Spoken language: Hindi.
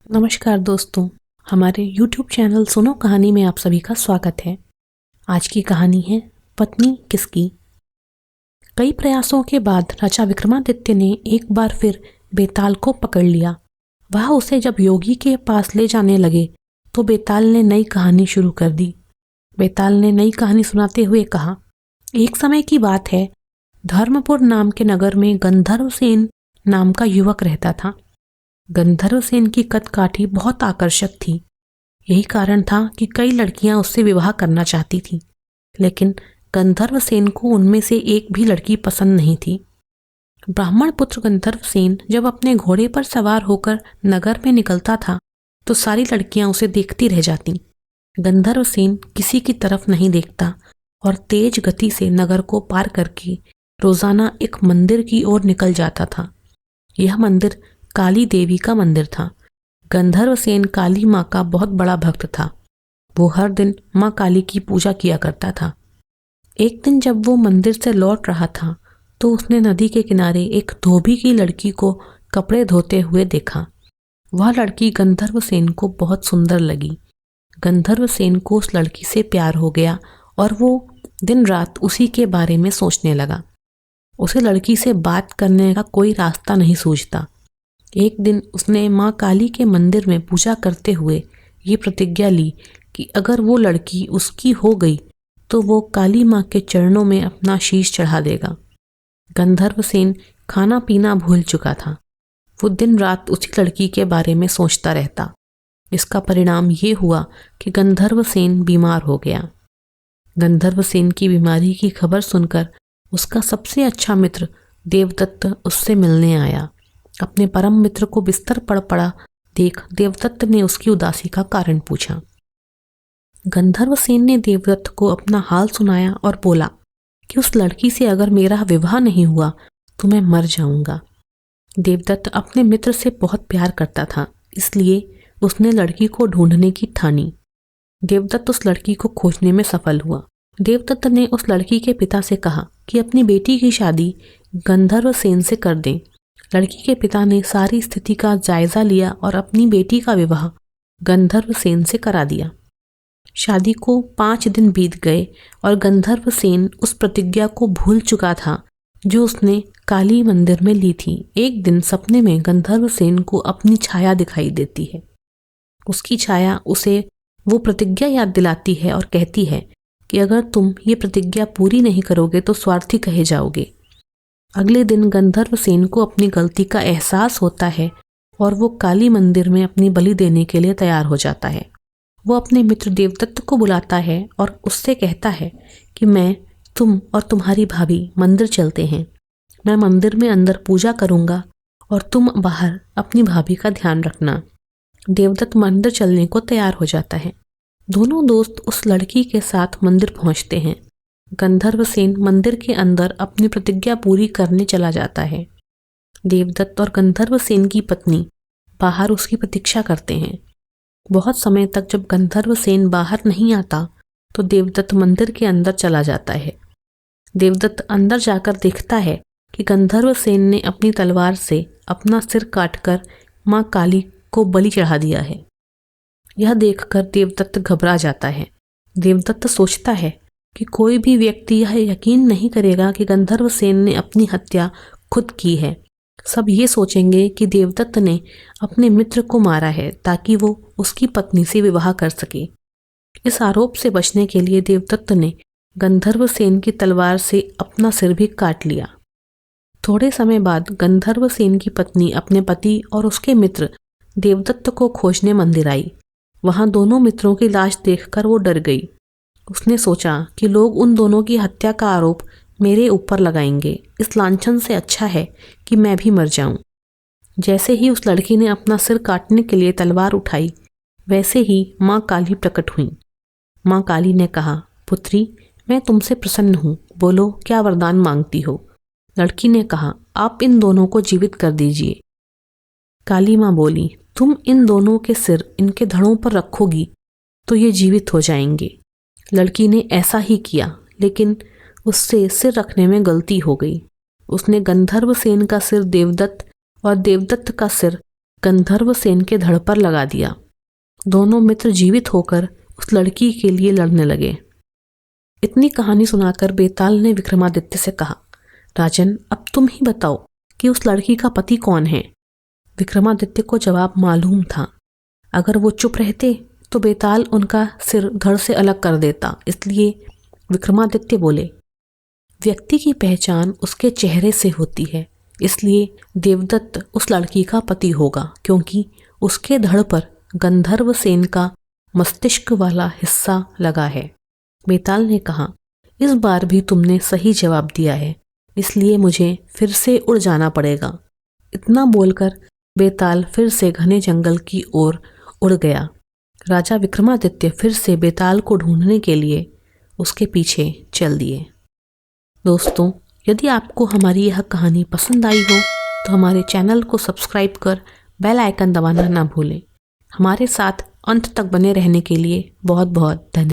नमस्कार दोस्तों, हमारे YouTube चैनल सुनो कहानी में आप सभी का स्वागत है। आज की कहानी है पत्नी किसकी। कई प्रयासों के बाद राजा विक्रमादित्य ने एक बार फिर बेताल को पकड़ लिया। वह उसे जब योगी के पास ले जाने लगे तो बेताल ने नई कहानी शुरू कर दी। बेताल ने नई कहानी सुनाते हुए कहा, एक समय की बात है, धर्मपुर नाम के नगर में गंधर्वसेन नाम का युवक रहता था। गंधर्वसेन की कदकाठी बहुत आकर्षक थी। यही कारण था कि कई लड़कियां उससे विवाह करना चाहती थीं, लेकिन गंधर्वसेन को उनमें से एक भी लड़की पसंद नहीं थी। ब्राह्मण पुत्र गंधर्वसेन जब अपने घोड़े पर सवार होकर नगर में निकलता था तो सारी लड़कियां उसे देखती रह जातीं। गंधर्वसेन किसी की तरफ नहीं देखता और तेज गति से नगर को पार करके रोजाना एक मंदिर की ओर निकल जाता था। यह मंदिर काली देवी का मंदिर था। गंधर्वसेन काली माँ का बहुत बड़ा भक्त था। वो हर दिन माँ काली की पूजा किया करता था। एक दिन जब वो मंदिर से लौट रहा था तो उसने नदी के किनारे एक धोबी की लड़की को कपड़े धोते हुए देखा। वह लड़की गंधर्वसेन को बहुत सुंदर लगी। गंधर्वसेन को उस लड़की से प्यार हो गया और वो दिन रात उसी के बारे में सोचने लगा। उसे लड़की से बात करने का कोई रास्ता नहीं सूझता। एक दिन उसने माँ काली के मंदिर में पूजा करते हुए ये प्रतिज्ञा ली कि अगर वो लड़की उसकी हो गई तो वो काली माँ के चरणों में अपना शीश चढ़ा देगा। गंधर्वसेन खाना पीना भूल चुका था। वो दिन रात उसी लड़की के बारे में सोचता रहता। इसका परिणाम ये हुआ कि गंधर्वसेन बीमार हो गया। गंधर्वसेन की बीमारी की खबर सुनकर उसका सबसे अच्छा मित्र देवदत्त उससे मिलने आया। अपने परम मित्र को बिस्तर पर पड़ा देख देवदत्त ने उसकी उदासी का कारण पूछा। गंधर्वसेन ने देवदत्त को अपना हाल सुनाया और बोला कि उस लड़की से अगर मेरा विवाह नहीं हुआ तो मैं मर जाऊंगा। देवदत्त अपने मित्र से बहुत प्यार करता था, इसलिए उसने लड़की को ढूंढने की ठानी। देवदत्त उस लड़की को खोजने में सफल हुआ। देवदत्त ने उस लड़की के पिता से कहा कि अपनी बेटी की शादी गंधर्वसेन से कर दें। लड़की के पिता ने सारी स्थिति का जायजा लिया और अपनी बेटी का विवाह गंधर्वसेन से करा दिया। शादी को 5 दिन बीत गए और गंधर्वसेन उस प्रतिज्ञा को भूल चुका था जो उसने काली मंदिर में ली थी। एक दिन सपने में गंधर्वसेन को अपनी छाया दिखाई देती है। उसकी छाया उसे वो प्रतिज्ञा याद दिलाती है और कहती है कि अगर तुम ये प्रतिज्ञा पूरी नहीं करोगे तो स्वार्थी कहे जाओगे। अगले दिन गंधर्वसेन को अपनी गलती का एहसास होता है और वो काली मंदिर में अपनी बलि देने के लिए तैयार हो जाता है। वो अपने मित्र देवदत्त को बुलाता है और उससे कहता है कि मैं, तुम और तुम्हारी भाभी मंदिर चलते हैं। मैं मंदिर में अंदर पूजा करूंगा और तुम बाहर अपनी भाभी का ध्यान रखना। देवदत्त मंदिर चलने को तैयार हो जाता है। दोनों दोस्त उस लड़की के साथ मंदिर पहुंचते हैं। गंधर्वसेन मंदिर के अंदर अपनी प्रतिज्ञा पूरी करने चला जाता है। देवदत्त और गंधर्वसेन की पत्नी बाहर उसकी प्रतीक्षा करते हैं। बहुत समय तक जब गंधर्वसेन बाहर नहीं आता तो देवदत्त मंदिर के अंदर चला जाता है। देवदत्त अंदर जाकर देखता है कि गंधर्वसेन ने अपनी तलवार से अपना सिर काटकर माँ काली को बलि चढ़ा दिया है। यह देखकर देवदत्त घबरा जाता है। देवदत्त सोचता है कि कोई भी व्यक्ति यह यकीन नहीं करेगा कि गंधर्वसेन ने अपनी हत्या खुद की है। सब ये सोचेंगे कि देवदत्त ने अपने मित्र को मारा है ताकि वो उसकी पत्नी से विवाह कर सके। इस आरोप से बचने के लिए देवदत्त ने गंधर्वसेन की तलवार से अपना सिर भी काट लिया। थोड़े समय बाद गंधर्वसेन की पत्नी अपने पति और उसके मित्र देवदत्त को खोजने मंदिर आई। वहां दोनों मित्रों की लाश देखकर वो डर गई। उसने सोचा कि लोग उन दोनों की हत्या का आरोप मेरे ऊपर लगाएंगे। इस लांछन से अच्छा है कि मैं भी मर जाऊं। जैसे ही उस लड़की ने अपना सिर काटने के लिए तलवार उठाई, वैसे ही माँ काली प्रकट हुई। माँ काली ने कहा, पुत्री, मैं तुमसे प्रसन्न हूँ, बोलो क्या वरदान मांगती हो। लड़की ने कहा, आप इन दोनों को जीवित कर दीजिए। काली माँ बोली, तुम इन दोनों के सिर इनके धड़ों पर रखोगी तो ये जीवित हो जाएंगे। लड़की ने ऐसा ही किया, लेकिन उससे सिर रखने में गलती हो गई। उसने गंधर्वसेन का सिर देवदत्त और देवदत्त का सिर गंधर्वसेन के धड़ पर लगा दिया। दोनों मित्र जीवित होकर उस लड़की के लिए लड़ने लगे। इतनी कहानी सुनाकर बेताल ने विक्रमादित्य से कहा, राजन, अब तुम ही बताओ कि उस लड़की का पति कौन है। विक्रमादित्य को जवाब मालूम था। अगर वो चुप रहते तो बेताल उनका सिर धड़ से अलग कर देता। इसलिए विक्रमादित्य बोले, व्यक्ति की पहचान उसके चेहरे से होती है, इसलिए देवदत्त उस लड़की का पति होगा, क्योंकि उसके धड़ पर गंधर्वसेन का मस्तिष्क वाला हिस्सा लगा है। बेताल ने कहा, इस बार भी तुमने सही जवाब दिया है, इसलिए मुझे फिर से उड़ जाना पड़ेगा। इतना बोलकर बेताल फिर से घने जंगल की ओर उड़ गया। राजा विक्रमादित्य फिर से बेताल को ढूंढने के लिए उसके पीछे चल दिए। दोस्तों, यदि आपको हमारी यह कहानी पसंद आई हो तो हमारे चैनल को सब्सक्राइब कर बेल आइकन दबाना ना भूलें। हमारे साथ अंत तक बने रहने के लिए बहुत बहुत धन्यवाद।